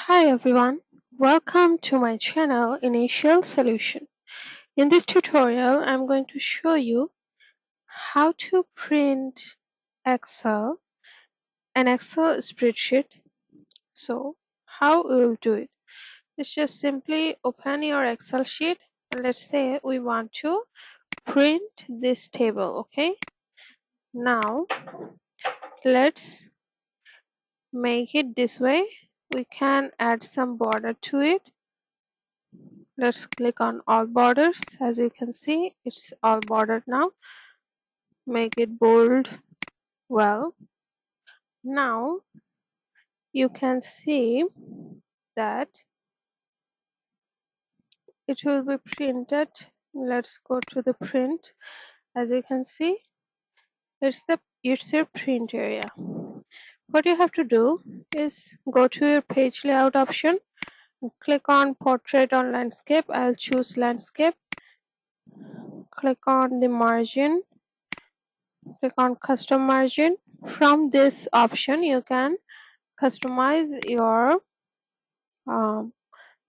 Hi everyone, welcome to my channel Initial Solution. In this tutorial, I'm going to show you how to print an Excel spreadsheet. So, how we will do it? It's just simply open your Excel sheet and let's say we want to print this table, okay? Now, let's make it this way. We can add some border to it. Let's click on all borders. As you can see, it's all bordered now. Make it bold. Well, now you can see that it will be printed. Let's go to the print. As you can see, it's your print area. What you have to do is go to your page layout option, click on portrait or landscape. I'll choose landscape. Click on the margin, click on custom margin. From this option you can customize your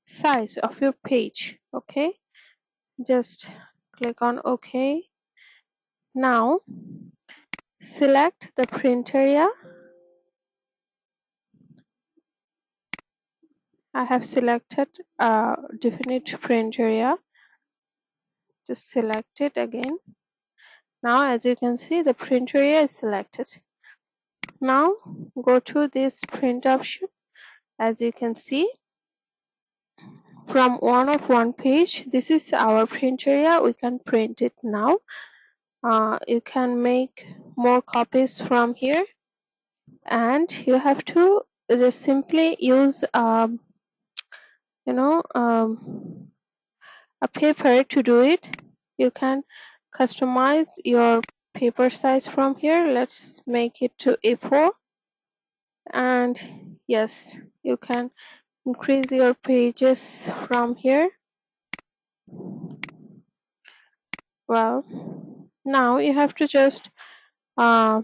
size of your page. Okay, just click on OK. Now select the print area. I have selected a definite print area. Just select it again. Now as you can see, the print area is selected. Now go to this print option. As you can see, from one page, this is our print area. We can print it now. You can make more copies from here, and you have to just simply use you know a paper to do it. You can customize your paper size from here. Let's make it to A4, and yes, you can increase your pages from here. Well, now you have to just uh,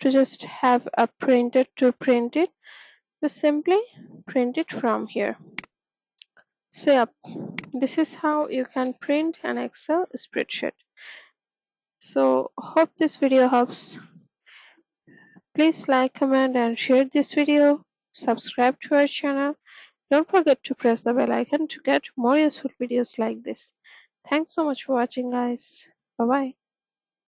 just have a printer to print it. Just simply print it from here. So yep, this is how you can print an Excel spreadsheet. So hope this video helps. Please like, comment and share this video. Subscribe to our channel. Don't forget to press the bell icon to get more useful videos like this. Thanks so much for watching, guys. Bye bye.